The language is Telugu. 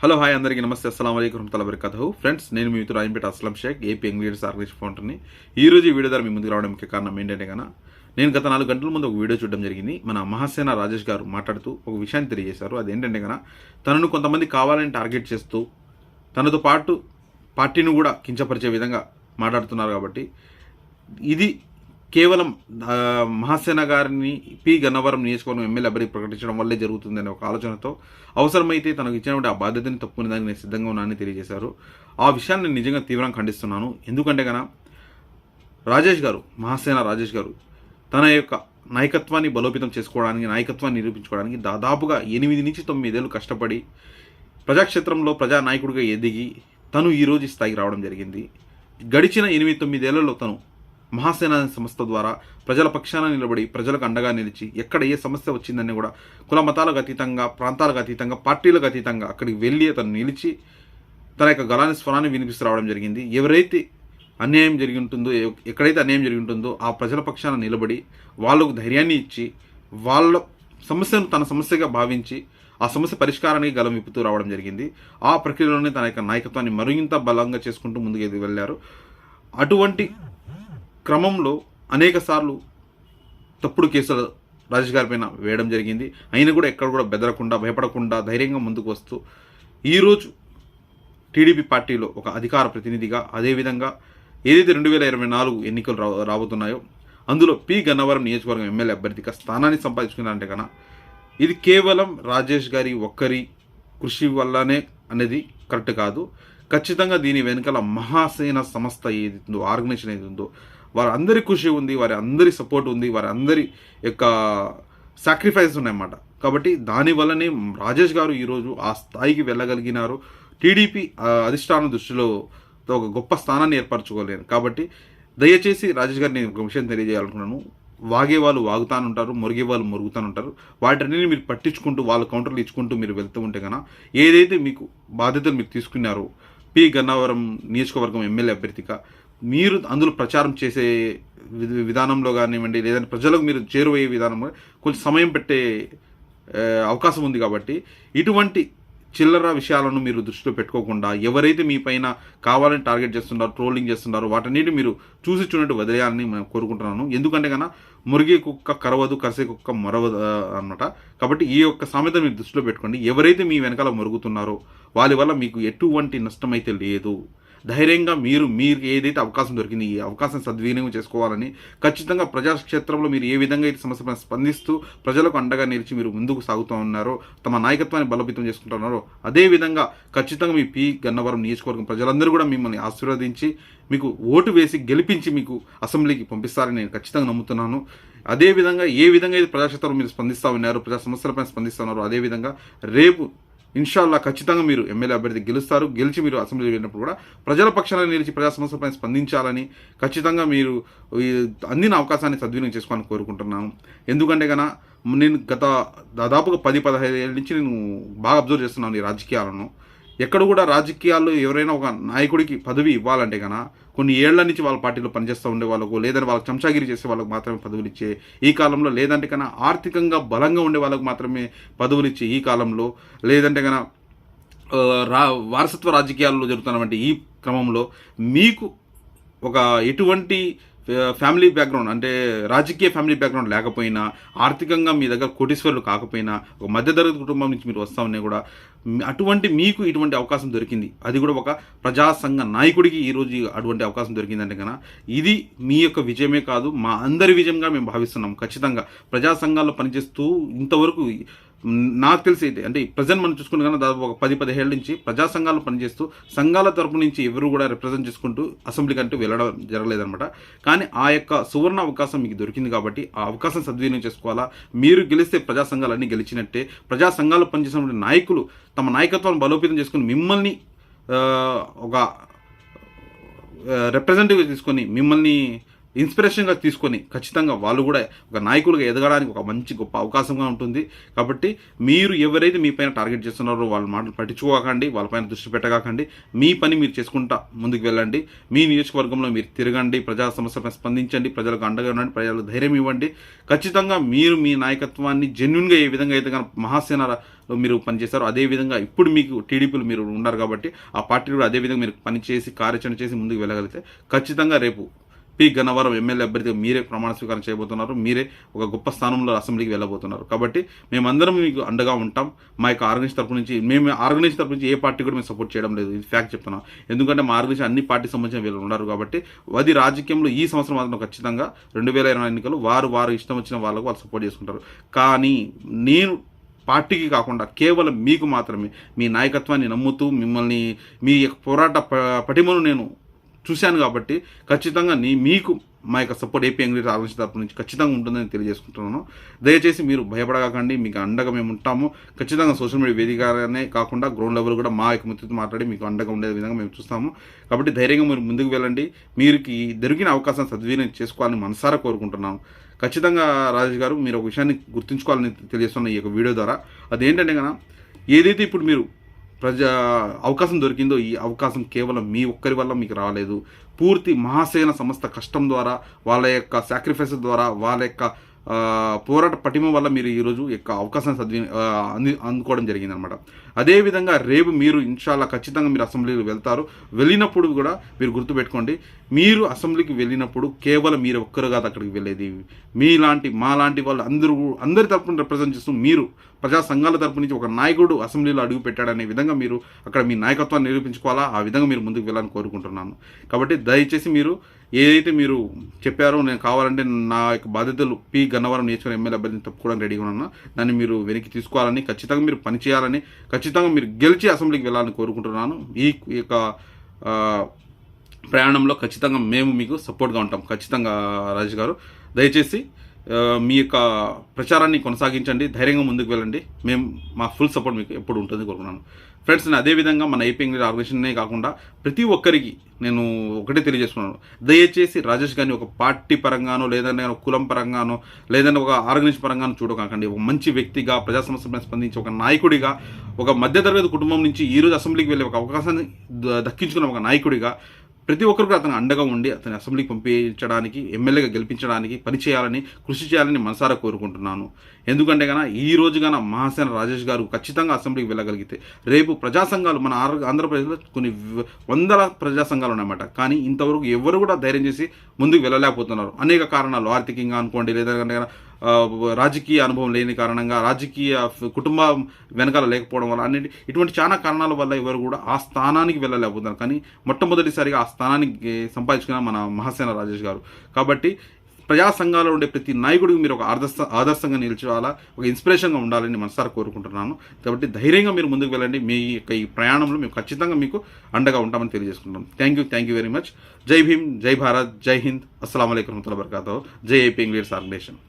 హలో హాయ్ అందరికీ నమస్తే అస్సలం వలైకుం వరహ్మతుల్లాహి వబరకాతుహు ఫ్రెండ్స్ నేను మీ మిత్రుడు Rayampeta Aslam Sheikh AP young leaders organization ఫౌండర్ని. ఈ రోజు ఈ వీడియో ద్వారా మీ ముందుకు రావడం ముఖ్య కారణం ఏంటంటే కన్నా నేను గత 4 గంటల ముందు ఒక వీడియో చూడడం జరిగింది. మన మహాసేన రాజేష్ గారు మాట్లాడుతూ ఒక విషయాన్ని తెలియజేశారు. అదేంటంటే కన్నా తనను కొంతమంది కావాలని టార్గెట్ చేస్తూ తనతో పాటు పార్టీని కూడా కించపరిచే విధంగా మాట్లాడుతున్నారు. కాబట్టి ఇది కేవలం మహాసేన గారిని పి గన్నవరం నియోజకవర్గం ఎమ్మెల్యే అభ్యర్థి ప్రకటించడం వల్లే జరుగుతుందనే ఒక ఆలోచనతో అవసరమైతే తనకు ఇచ్చినటువంటి ఆ బాధ్యతని తప్పుకునే దానికి నేను సిద్ధంగా ఉన్నానని తెలియజేశారు. ఆ విషయాన్ని నేను నిజంగా తీవ్రంగా ఖండిస్తున్నాను. ఎందుకంటే కన్నా రాజేష్ గారు, మహాసేన రాజేష్ గారు తన యొక్క నాయకత్వాన్ని బలోపేతం చేసుకోవడానికి, నాయకత్వాన్ని నిరూపించుకోవడానికి దాదాపుగా 8 నుంచి 9 ఏళ్ళు కష్టపడి ప్రజాక్షేత్రంలో ప్రజానాయకుడిగా ఎదిగి తను ఈరోజు ఈ స్థాయికి రావడం జరిగింది. గడిచిన 8-9 ఏళ్లలో తను మహాసేన సంస్థ ద్వారా ప్రజల పక్షాన నిలబడి ప్రజలకు అండగా నిలిచి ఎక్కడ ఏ సమస్య వచ్చిందని కూడా కుల మతాలకు అతీతంగా, ప్రాంతాలకు అతీతంగా, పార్టీలకు అతీతంగా అక్కడికి వెళ్ళి అతను నిలిచి తన యొక్క గలాన్ని స్వరాన్ని వినిపిస్తూ రావడం జరిగింది. ఎవరైతే అన్యాయం జరిగి ఉంటుందో, ఎక్కడైతే అన్యాయం జరిగి ఉంటుందో ఆ ప్రజల పక్షాన నిలబడి వాళ్ళకు ధైర్యాన్ని ఇచ్చి వాళ్ళ సమస్యను తన సమస్యగా భావించి ఆ సమస్య పరిష్కారానికి గలం విప్పుతూ రావడం జరిగింది. ఆ ప్రక్రియలోనే తన యొక్క నాయకత్వాన్ని మరింత బలంగా చేసుకుంటూ ముందుకు వెళ్ళారు. అటువంటి క్రమంలో అనేక సార్లు తప్పుడు కేసులు రాజేష్ గారి పైన వేయడం జరిగింది. అయినా కూడా ఎక్కడ కూడా బెదరకుండా, భయపడకుండా ధైర్యంగా ముందుకు వస్తూ ఈరోజు టీడీపీ పార్టీలో ఒక అధికార ప్రతినిధిగా, అదేవిధంగా ఏదైతే 2024 ఎన్నికలు రాబోతున్నాయో అందులో పి గన్నవరం నియోజకవర్గం ఎమ్మెల్యే అభ్యర్థిగా స్థానాన్ని సంపాదించుకున్నారంటే కన్నా ఇది కేవలం రాజేష్ గారి ఒక్కరి కృషి వల్లనే అనేది కరెక్ట్ కాదు. ఖచ్చితంగా దీని వెనుకల మహాసేన సంస్థ ఏది ఉందో, ఆర్గనైజేషన్ ఏది ఉందో వారందరి కృషి ఉంది, వారి అందరి సపోర్ట్ ఉంది, వారి అందరి యొక్క సాక్రిఫైస్ ఉన్నాయన్నమాట. కాబట్టి దానివల్లనే రాజేష్ గారు ఈరోజు ఆ స్థాయికి వెళ్ళగలిగినారు. టీడీపీ అధిష్టానం దృష్టిలో ఒక గొప్ప స్థానాన్ని ఏర్పరచుకోలేను. కాబట్టి దయచేసి రాజేష్ గారు నేను ఒక విషయం తెలియజేయాలనుకున్నాను. వాగే వాళ్ళు వాగుతానుంటారు, మురిగే వాళ్ళు మురుగుతానుంటారు. వాటిని మీరు పట్టించుకుంటూ వాళ్ళ కౌంటర్లు ఇచ్చుకుంటూ మీరు వెళ్తూ ఉంటే కన్నా ఏదైతే మీకు బాధ్యతలు మీరు తీసుకున్నారో పి గన్నవరం నియోజకవర్గం ఎమ్మెల్యే అభ్యర్థిగా మీరు అందులో ప్రచారం చేసే విధానంలో కానివ్వండి, లేదంటే ప్రజలకు మీరు చేరువయ్యే విధానంలో కొంచెం సమయం పెట్టే అవకాశం ఉంది. కాబట్టి ఇటువంటి చిల్లర విషయాలను మీరు దృష్టిలో పెట్టుకోకుండా ఎవరైతే మీ పైన కావాలని టార్గెట్ చేస్తున్నారో, ట్రోలింగ్ చేస్తున్నారో వాటన్నిటి మీరు చూసి చూడట్టు వదిలేయాలని నేను కోరుకుంటున్నాను. ఎందుకంటే కన్నా మురిగే కుక్క కరవదు, కరిసే కుక్క మొరవదు అన్నమాట. కాబట్టి ఈ యొక్క సామెత మీరు దృష్టిలో పెట్టుకోండి. ఎవరైతే మీ వెనకాల మురుగుతున్నారో వాళ్ళ వల్ల మీకు ఎటువంటి నష్టం అయితే లేదు. ధైర్యంగా మీరు ఏదైతే అవకాశం దొరికింది ఈ అవకాశం సద్వినియోగం చేసుకోవాలని, ఖచ్చితంగా ప్రజాక్షేత్రంలో మీరు ఏ విధంగా అయితే సమస్యపై స్పందిస్తూ ప్రజలకు అండగా నిలిచి మీరు ముందుకు సాగుతూ ఉన్నారో, తమ నాయకత్వాన్ని బలోపేతం చేసుకుంటున్నారో అదేవిధంగా ఖచ్చితంగా మీ పి గన్నవరం నియోజకవర్గం ప్రజలందరూ కూడా మిమ్మల్ని ఆశీర్వదించి మీకు ఓటు వేసి గెలిపించి మీకు అసెంబ్లీకి పంపిస్తారని నేను ఖచ్చితంగా నమ్ముతున్నాను. అదేవిధంగా ఏ విధంగా అయితే ప్రజాక్షేత్రంలో మీరు స్పందిస్తూ ఉన్నారో, ప్రజా సమస్యలపై స్పందిస్తున్నారో అదేవిధంగా రేపు ఇన్షాల్లా ఖచ్చితంగా మీరు ఎమ్మెల్యే అభ్యర్థి గెలుస్తారు. గెలిచి మీరు అసెంబ్లీకి వెళ్ళినప్పుడు కూడా ప్రజల పక్షాన నిలిచి ప్రజా సమస్యలపై స్పందించాలని, ఖచ్చితంగా మీరు అందిన అవకాశాన్ని సద్వినియోగం చేసుకోవాలని కోరుకుంటున్నాను. ఎందుకంటే కన్నా నేను గత దాదాపుగా 10-15 ఏళ్ళ నుంచి నేను బాగా అబ్జర్వ్ చేస్తున్నాను ఈ రాజకీయాలను. ఎక్కడ కూడా రాజకీయాల్లో ఎవరైనా ఒక నాయకుడికి పదవి ఇవ్వాలంటే కన్నా కొన్ని ఏళ్ల నుంచి వాళ్ళ పార్టీలో పనిచేస్తూ ఉండే వాళ్ళకు, లేదంటే వాళ్ళకి చెంచాగిరి చేసే వాళ్ళకు మాత్రమే పదవులు ఇచ్చే ఈ కాలంలో, లేదంటే కన్నా ఆర్థికంగా బలంగా ఉండే వాళ్ళకు మాత్రమే పదవులు ఇచ్చే ఈ కాలంలో, లేదంటే కన్నా వారసత్వ రాజకీయాల్లో జరుగుతున్నటువంటి ఈ క్రమంలో మీకు ఒక ఎటువంటి ఫ్యామిలీ బ్యాక్గ్రౌండ్ అంటే రాజకీయ ఫ్యామిలీ బ్యాక్గ్రౌండ్ లేకపోయినా, ఆర్థికంగా మీ దగ్గర కోటీశ్వరులు కాకపోయినా, ఒక మధ్యతరగతి కుటుంబం నుంచి మీరు వస్తూ ఉన్నా కూడా అటువంటి మీకు ఇటువంటి అవకాశం దొరికింది. అది కూడా ఒక ప్రజా సంఘ నాయకుడికి ఈరోజు అటువంటి అవకాశం దొరికిందంటే కన్నా ఇది మీ యొక్క విజయమే కాదు, మా అందరి విజయంగా మేము భావిస్తున్నాం. ఖచ్చితంగా ప్రజా సంఘాల్లో పనిచేస్తూ ఇంతవరకు నాకు తెలిసి అయితే అంటే ప్రజెంట్ మనం చూసుకున్న కన్నా దాదాపు ఒక 10-15 ఏళ్ళ నుంచి ప్రజా సంఘాలు పనిచేస్తూ సంఘాల తరపు నుంచి ఎవరు కూడా రిప్రజెంట్ చేసుకుంటూ అసెంబ్లీకి అంటూ వెళ్ళడం జరగలేదన్నమాట. కానీ ఆ యొక్క సువర్ణ అవకాశం మీకు దొరికింది కాబట్టి ఆ అవకాశం సద్వినియోగం చేసుకోవాలా. మీరు గెలిస్తే ప్రజా సంఘాలన్నీ గెలిచినట్టే. ప్రజా సంఘాలు పనిచేసిన నాయకులు తమ నాయకత్వాన్ని బలోపేతం చేసుకుని మిమ్మల్ని ఒక రిప్రజెంటేటివ్ తీసుకొని మిమ్మల్ని ఇన్స్పిరేషన్గా తీసుకొని ఖచ్చితంగా వాళ్ళు కూడా ఒక నాయకులుగా ఎదగడానికి ఒక మంచి గొప్ప అవకాశంగా ఉంటుంది. కాబట్టి మీరు ఎవరైతే మీ పైన టార్గెట్ చేస్తున్నారో వాళ్ళ మాటలు పట్టించుకోకండి, వాళ్ళపైన దృష్టి పెట్టగాకండి. మీ పని మీరు చేసుకుంటా ముందుకు వెళ్ళండి. మీ నియోజకవర్గంలో మీరు తిరగండి, ప్రజా సమస్యలపై స్పందించండి, ప్రజలకు అండగా ఉండండి, ప్రజలకు ధైర్యం ఇవ్వండి. ఖచ్చితంగా మీరు మీ నాయకత్వాన్ని జెన్యున్గా ఏ విధంగా అయితే కనుక మహాసేన మీరు పనిచేశారు, అదేవిధంగా ఇప్పుడు మీకు టీడీపీలో మీరు ఉన్నారు కాబట్టి ఆ పార్టీ కూడా అదేవిధంగా మీరు పనిచేసి కార్యాచరణ చేసి ముందుకు వెళ్ళగలిగితే ఖచ్చితంగా రేపు పి గన్నవరం ఎమ్మెల్యే అభ్యర్థిగా మీరే ప్రమాణ స్వీకారం చేయబోతున్నారు, మీరే ఒక గొప్ప స్థానంలో అసెంబ్లీకి వెళ్ళబోతున్నారు. కాబట్టి మేమందరం మీకు అండగా ఉంటాం. మా యొక్క ఆర్గనైజేషన్ తరపు నుంచి మేము ఆర్గనైజేషన్ తరపు నుంచి ఏ పార్టీ కూడా మేము సపోర్ట్ చేయడం లేదు, ఇది ఫ్యాక్ట్ చెప్తున్నాం. ఎందుకంటే మా ఆర్గనైజేషన్ అన్ని పార్టీకి సంబంధించిన వీళ్ళు ఉన్నారు కాబట్టి అది రాజకీయంలో ఈ సంవత్సరం మాత్రం ఖచ్చితంగా 2020 ఎన్నికలు వారు ఇష్టం వచ్చిన వాళ్ళకు వాళ్ళు సపోర్ట్ చేసుకుంటారు. కానీ నేను పార్టీకి కాకుండా కేవలం మీకు మాత్రమే మీ నాయకత్వాన్ని నమ్ముతూ మిమ్మల్ని మీ యొక్క పోరాట పటిమను నేను చూశాను కాబట్టి ఖచ్చితంగా మీకు మా యొక్క సపోర్ట్ ఏపీ యంగ్ ఆర్గనైజేషన్ తరపు నుంచి ఖచ్చితంగా ఉంటుందని తెలియజేసుకుంటున్నాను. దయచేసి మీరు భయపడకండి, మీకు అండగా మేము ఉంటాము. ఖచ్చితంగా సోషల్ మీడియా వేదికగానే కాకుండా గ్రౌండ్ లెవెల్ కూడా మా యొక్క మిత్రులతో మాట్లాడి మీకు అండగా ఉండే విధంగా మేము చూస్తాము. కాబట్టి ధైర్యంగా మీరు ముందుకు వెళ్ళండి. మీరు దొరికిన అవకాశాన్ని సద్వినియోగం చేసుకోవాలని మనసారా కోరుకుంటున్నాను. ఖచ్చితంగా రాజేష్ గారు మీరు ఒక విషయాన్ని గుర్తుంచుకోవాలని తెలియజేస్తున్న ఈ యొక్క వీడియో ద్వారా, అదేంటంటే కనుక ఏదైతే ఇప్పుడు మీరు అవకాశం దొరికిందో ఈ అవకాశం కేవలం మీ ఒక్కరి వల్ల మీకు రాలేదు. పూర్తి మహాసేన సంస్థ కష్టం ద్వారా, వాళ్ళ యొక్క సాక్రిఫైస్ ద్వారా, వాళ్ళ యొక్క పోరాట పటిమ వల్ల మీరు ఈరోజు యొక్క అవకాశాన్ని అందుకోవడం జరిగిందనమాట. అదేవిధంగా రేపు మీరు ఇన్షాల్లా ఖచ్చితంగా మీరు అసెంబ్లీకి వెళ్తారు. వెళ్ళినప్పుడు కూడా మీరు గుర్తుపెట్టుకోండి, మీరు అసెంబ్లీకి వెళ్ళినప్పుడు కేవలం మీరు ఒక్కరు కాదు అక్కడికి వెళ్ళేది, మాలాంటి వాళ్ళు అందరి తరపున రిప్రజెంట్ చేస్తూ మీరు ప్రజా సంఘాల తరపు నుంచి ఒక నాయకుడు అసెంబ్లీలో అడుగు పెట్టాడనే విధంగా మీరు అక్కడ మీ నాయకత్వాన్ని నిరూపించుకోవాలా. ఆ విధంగా మీరు ముందుకు వెళ్ళాలని కోరుకుంటున్నాను. కాబట్టి దయచేసి మీరు ఏదైతే మీరు చెప్పారో, నేను కావాలంటే నా యొక్క బాధ్యతలు పి గన్నవరం నియోజకవర్గం ఎమ్మెల్యే అభ్యర్థిని తప్పుకోవడానికి రెడీగా ఉన్నా, దాన్ని మీరు వెనక్కి తీసుకోవాలని, ఖచ్చితంగా మీరు పనిచేయాలని, ఖచ్చితంగా మీరు గెలిచి అసెంబ్లీకి వెళ్ళాలని కోరుకుంటున్నాను. ఈ యొక్క ప్రయాణంలో ఖచ్చితంగా మేము మీకు సపోర్ట్గా ఉంటాం. ఖచ్చితంగా రాజేష్ గారు దయచేసి మీ యొక్క ప్రచారాన్ని కొనసాగించండి, ధైర్యంగా ముందుకు వెళ్ళండి. మేము మా ఫుల్ సపోర్ట్ మీకు ఎప్పుడు ఉంటుంది కోరుకున్నాను. ఫ్రెండ్స్, నేను అదేవిధంగా మన ఏపీ యంగ్ ఆర్గనైజేషన్నే కాకుండా ప్రతి ఒక్కరికి నేను ఒకటే తెలియజేస్తున్నాను, దయచేసి రాజేష్ గారిని ఒక పార్టీ పరంగానో, లేదంటే ఒక కులం పరంగానో, లేదంటే ఒక ఆర్గనైజేషన్ పరంగానో చూడకండి. ఒక మంచి వ్యక్తిగా, ప్రజా సమస్యలపై స్పందించి ఒక నాయకుడిగా, ఒక మధ్యతరగతి కుటుంబం నుంచి ఈరోజు అసెంబ్లీకి వెళ్ళే ఒక అవకాశాన్ని దక్కించుకున్న ఒక నాయకుడిగా ప్రతి ఒక్కరికి అతను అండగా ఉండి అతని అసెంబ్లీకి పంపించడానికి, ఎమ్మెల్యేగా గెలిపించడానికి పనిచేయాలని, కృషి చేయాలని మనసారా కోరుకుంటున్నాను. ఎందుకంటే ఈ రోజు మహాసేన రాజేష్ గారు ఖచ్చితంగా అసెంబ్లీకి వెళ్ళగలిగితే రేపు ప్రజా సంఘాలు మన ఆంధ్రప్రదేశ్లో కొన్ని వందల ప్రజా సంఘాలు ఉన్నాయన్నమాట. కానీ ఇంతవరకు ఎవరు కూడా ధైర్యం చేసి ముందుకు వెళ్ళలేకపోతున్నారు. అనేక కారణాలు, ఆర్థికంగా అనుకోండి, లేదంటే రాజకీయ అనుభవం లేని కారణంగా, రాజకీయ కుటుంబం వెనకాల లేకపోవడం వల్ల, ఇటువంటి చాలా కారణాల వల్ల ఎవరు కూడా ఆ స్థానానికి వెళ్ళలేకపోతున్నారు. కానీ మొట్టమొదటిసారిగా ఆ స్థానానికి సంపాదించుకున్న మన మహాసేన రాజేష్ గారు. కాబట్టి ప్రజా సంఘాల్లో ఉండే ప్రతి నాయకుడికి మీరు ఒక ఆదర్శంగా నిలిచేవాలా, ఒక ఇన్స్పిరేషన్గా ఉండాలని మనసారా కోరుకుంటున్నాను. కాబట్టి ధైర్యంగా మీరు ముందుకు వెళ్ళండి. మీ యొక్క ఈ ప్రయాణంలో మేము ఖచ్చితంగా మీకు అండగా ఉంటామని తెలియజేసుకుంటాం. Thank you very much. Jai Bhim, జై భారత్, జై హింద్. అస్సలాము అలైకుం వరహమతుల్లాహి వబరకాతుహు. జై ఏపీ యంగ్ లీడర్స్ ఆర్గనైజేషన్.